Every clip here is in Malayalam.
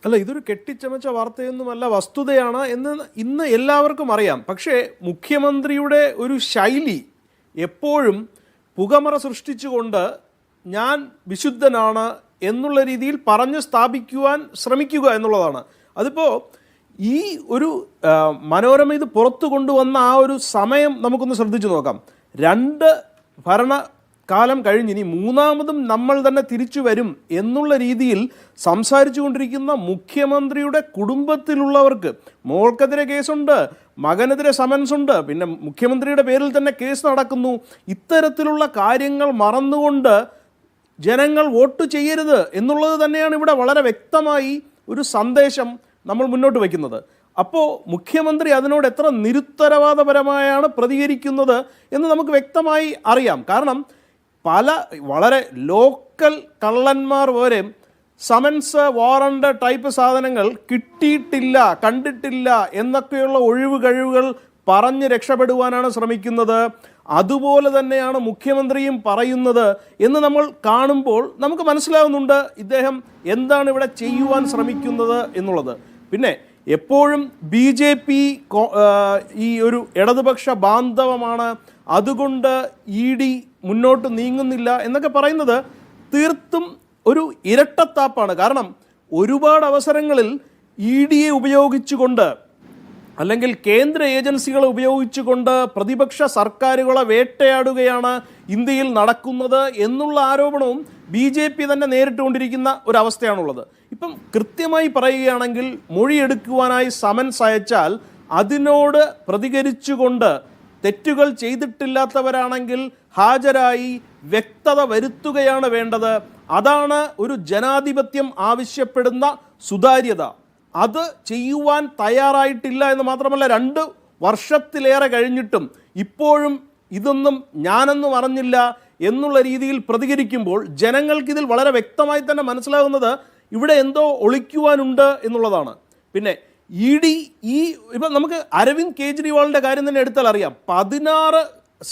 അല്ല, ഇതൊരു കെട്ടിച്ചമച്ച വാർത്തയൊന്നുമല്ല, വസ്തുതയാണ് എന്ന് ഇന്ന് എല്ലാവർക്കും അറിയാം. പക്ഷേ മുഖ്യമന്ത്രിയുടെ ഒരു ശൈലി എപ്പോഴും പുകമറ സൃഷ്ടിച്ചുകൊണ്ട് ഞാൻ വിശുദ്ധനാണ് എന്നുള്ള രീതിയിൽ പറഞ്ഞ് സ്ഥാപിക്കുവാൻ ശ്രമിക്കുക എന്നുള്ളതാണ്. അതിപ്പോൾ ഈ ഒരു മനോരമ ഇത് പുറത്തു കൊണ്ടുവന്ന ആ ഒരു സമയം നമുക്കൊന്ന് ശ്രദ്ധിച്ചു നോക്കാം. 2 ഭരണകാലം കഴിഞ്ഞ് ഇനി മൂന്നാമതും നമ്മൾ തന്നെ തിരിച്ചു വരും എന്നുള്ള രീതിയിൽ സംസാരിച്ചു കൊണ്ടിരിക്കുന്ന മുഖ്യമന്ത്രിയുടെ കുടുംബത്തിലുള്ളവർക്ക് മോൾക്കെതിരെ കേസുണ്ട്, മകനെതിരെ സമൻസ് ഉണ്ട്, പിന്നെ മുഖ്യമന്ത്രിയുടെ പേരിൽ തന്നെ കേസ് നടക്കുന്നു. ഇത്തരത്തിലുള്ള കാര്യങ്ങൾ മറന്നുകൊണ്ട് ജനങ്ങൾ വോട്ട് ചെയ്യരുത് എന്നുള്ളത് തന്നെയാണ് ഇവിടെ വളരെ വ്യക്തമായി ഒരു സന്ദേശം നമ്മൾ മുന്നോട്ട് വയ്ക്കുന്നത്. അപ്പോൾ മുഖ്യമന്ത്രി അതിനോട് എത്ര നിരുത്തരവാദപരമായാണ് പ്രതികരിക്കുന്നത് എന്ന് നമുക്ക് വ്യക്തമായി അറിയാം. കാരണം വളരെ ലോക്കൽ കള്ളന്മാർ വരെ സമൻസ്, വാറണ്ട് ടൈപ്പ് സാധനങ്ങൾ കിട്ടിയിട്ടില്ല, കണ്ടിട്ടില്ല എന്നൊക്കെയുള്ള ഒഴിവ് കഴിവുകൾ പറഞ്ഞ് രക്ഷപ്പെടുവാനാണ് ശ്രമിക്കുന്നത്. അതുപോലെ തന്നെയാണ് മുഖ്യമന്ത്രിയും പറയുന്നത് എന്ന് നമ്മൾ കാണുമ്പോൾ നമുക്ക് മനസ്സിലാവുന്നുണ്ട് ഇദ്ദേഹം എന്താണ് ഇവിടെ ചെയ്യുവാൻ ശ്രമിക്കുന്നത് എന്നുള്ളത്. പിന്നെ എപ്പോഴും BJP ഈ ഒരു ഇടതുപക്ഷ ബാന്ധവമാണ്, അതുകൊണ്ട് ED മുന്നോട്ട് നീങ്ങുന്നില്ല എന്നൊക്കെ പറയുന്നത് തീർത്തും ഒരു ഇരട്ടത്താപ്പാണ്. കാരണം ഒരുപാട് അവസരങ്ങളിൽ EDയെ ഉപയോഗിച്ചുകൊണ്ട് അല്ലെങ്കിൽ കേന്ദ്ര ഏജൻസികളെ ഉപയോഗിച്ചുകൊണ്ട് പ്രതിപക്ഷ സർക്കാരുകളെ വേട്ടയാടുകയാണ് ഇന്ത്യയിൽ നടക്കുന്നത് എന്നുള്ള ആരോപണവും BJP തന്നെ നേരിട്ടുകൊണ്ടിരിക്കുന്ന ഒരവസ്ഥയാണുള്ളത്. ഇപ്പം കൃത്യമായി പറയുകയാണെങ്കിൽ മൊഴിയെടുക്കുവാനായി സമൻസ് അയച്ചാൽ അതിനോട് പ്രതികരിച്ചുകൊണ്ട് തെറ്റുകൾ ചെയ്തിട്ടില്ലാത്തവരാണെങ്കിൽ ഹാജരായി വ്യക്തത വരുത്തുകയാണ് വേണ്ടത്. അതാണ് ഒരു ജനാധിപത്യം ആവശ്യപ്പെടുന്ന സുതാര്യത. അത് ചെയ്യുവാൻ തയ്യാറായിട്ടില്ല എന്ന് മാത്രമല്ല, 2 വർഷത്തിലേറെ കഴിഞ്ഞിട്ടും ഇപ്പോഴും ഇതൊന്നും ഞാനൊന്നും അറിഞ്ഞില്ല എന്നുള്ള രീതിയിൽ പ്രതികരിക്കുമ്പോൾ ജനങ്ങൾക്കിതിൽ വളരെ വ്യക്തമായി തന്നെ മനസ്സിലാകുന്നത് ഇവിടെ എന്തോ ഒളിക്കുവാനുണ്ട് എന്നുള്ളതാണ്. പിന്നെ ED ഇപ്പം നമുക്ക് അരവിന്ദ് കെജ്രിവാളിൻ്റെ കാര്യം തന്നെ എടുത്താൽ അറിയാം. 16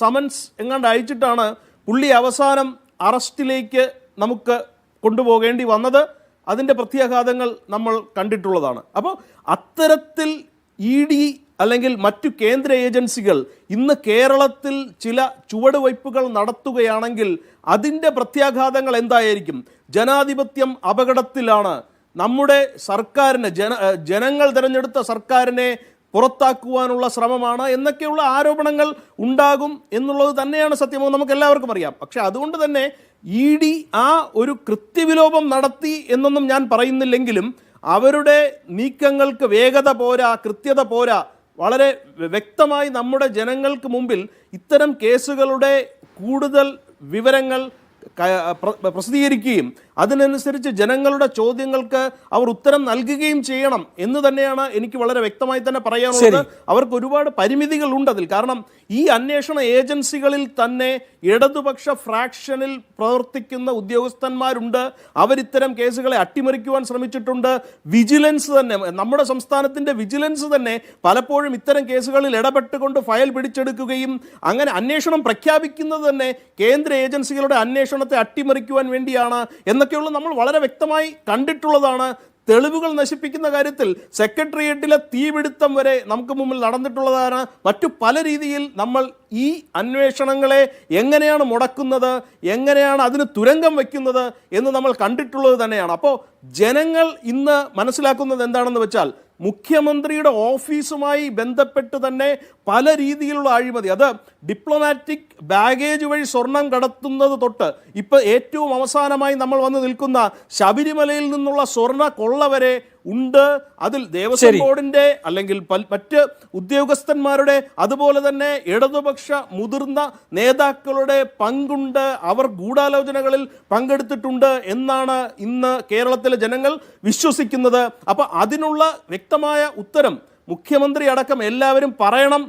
സമൻസ് എങ്ങാണ്ട് അയച്ചിട്ടാണ് പുള്ളി അവസാനം അറസ്റ്റിലേക്ക് നമുക്ക് കൊണ്ടുപോകേണ്ടി വന്നത്. അതിൻ്റെ പ്രത്യാഘാതങ്ങൾ നമ്മൾ കണ്ടിട്ടുള്ളതാണ്. അപ്പോൾ അത്തരത്തിൽ ED അല്ലെങ്കിൽ മറ്റു കേന്ദ്ര ഏജൻസികൾ ഇന്ന് കേരളത്തിൽ ചില ചുവടുവയ്പ്പുകൾ നടത്തുകയാണെങ്കിൽ അതിൻ്റെ പ്രത്യാഘാതങ്ങൾ എന്തായിരിക്കും? ജനാധിപത്യം അപകടത്തിലാണ്. നമ്മുടെ സർക്കാരിനെ ജനങ്ങൾ തിരഞ്ഞെടുത്ത സർക്കാരിനെ പുറത്താക്കുവാനുള്ള ശ്രമമാണ് എന്നൊക്കെയുള്ള ആരോപണങ്ങൾ ഉണ്ടാകും എന്നുള്ളത് തന്നെയാണ് സത്യമോ നമുക്ക് എല്ലാവർക്കും അറിയാം. പക്ഷെ അതുകൊണ്ട് തന്നെ ED ആ ഒരു കൃത്യവിലോപം നടത്തി എന്നൊന്നും ഞാൻ പറയുന്നില്ലെങ്കിലും അവരുടെ നീക്കങ്ങൾക്ക് വേഗത പോരാ, കൃത്യത പോരാ. വളരെ വ്യക്തമായി നമ്മുടെ ജനങ്ങൾക്ക് മുമ്പിൽ ഇത്തരം കേസുകളുടെ കൂടുതൽ വിവരങ്ങൾ പ്രസിദ്ധീകരിക്കുകയും അതിനനുസരിച്ച് ജനങ്ങളുടെ ചോദ്യങ്ങൾക്ക് അവർ ഉത്തരം നൽകുകയും ചെയ്യണം എന്ന് തന്നെയാണ് എനിക്ക് വളരെ വ്യക്തമായി തന്നെ പറയാനുള്ളത്. അവർക്ക് ഒരുപാട് പരിമിതികളുണ്ട് അതിൽ. കാരണം ഈ അന്വേഷണ ഏജൻസികളിൽ തന്നെ ഇടതുപക്ഷ ഫ്രാക്ഷനിൽ പ്രവർത്തിക്കുന്ന ഉദ്യോഗസ്ഥന്മാരുണ്ട്. അവരിത്തരം കേസുകളെ അട്ടിമറിക്കുവാൻ ശ്രമിച്ചിട്ടുണ്ട്. വിജിലൻസ് തന്നെ, നമ്മുടെ സംസ്ഥാനത്തിൻ്റെ വിജിലൻസ് തന്നെ പലപ്പോഴും ഇത്തരം കേസുകളിൽ ഇടപെട്ടുകൊണ്ട് ഫയൽ പിടിച്ചെടുക്കുകയും അങ്ങനെ അന്വേഷണം പ്രഖ്യാപിക്കുന്നത് തന്നെ കേന്ദ്ര ഏജൻസികളുടെ അന്വേഷണത്തെ അട്ടിമറിക്കുവാൻ വേണ്ടിയാണ് എന്നൊക്കെയുള്ള നമ്മൾ വളരെ വ്യക്തമായി കണ്ടിട്ടുള്ളതാണ്. തെളിവുകൾ നശിപ്പിക്കുന്ന കാര്യത്തിൽ സെക്രട്ടേറിയറ്റിലെ തീപിടുത്തം വരെ നമുക്ക് മുമ്പിൽ നടന്നിട്ടുള്ളതാണ്. മറ്റു പല രീതിയിൽ നമ്മൾ ഈ അന്വേഷണങ്ങളെ എങ്ങനെയാണ് മുടക്കുന്നത്, എങ്ങനെയാണ് അതിന് തുരങ്കം വയ്ക്കുന്നത് എന്ന് നമ്മൾ കണ്ടിട്ടുള്ളത് തന്നെയാണ്. അപ്പോൾ ജനങ്ങൾ ഇന്ന് മനസ്സിലാക്കുന്നത് എന്താണെന്ന് വെച്ചാൽ മുഖ്യമന്ത്രിയുടെ ഓഫീസുമായി ബന്ധപ്പെട്ട് തന്നെ പല രീതിയിലുള്ള അഴിമതി, അത് ഡിപ്ലോമാറ്റിക് ബാഗേജ് വഴി സ്വർണം കടത്തുന്നത് തൊട്ട് ഇപ്പോൾ ഏറ്റവും അവസാനമായി നമ്മൾ വന്ന് നിൽക്കുന്ന ശബരിമലയിൽ നിന്നുള്ള സ്വർണ്ണ കൊള്ള വരെ ഉണ്ട്. അതിൽ ദേവസ്വം ബോർഡിൻ്റെ അല്ലെങ്കിൽ മറ്റ് ഉദ്യോഗസ്ഥന്മാരുടെ അതുപോലെ തന്നെ ഇടതുപക്ഷ മുതിർന്ന നേതാക്കളുടെ പങ്കുണ്ട്. അവർ ഗൂഢാലോചനകളിൽ പങ്കെടുത്തിട്ടുണ്ട് എന്നാണ് ഇന്ന് കേരളത്തിലെ ജനങ്ങൾ വിശ്വസിക്കുന്നത്. അപ്പോൾ അതിനുള്ള വ്യക്തമായ ഉത്തരം മുഖ്യമന്ത്രി അടക്കം എല്ലാവരും പറയണം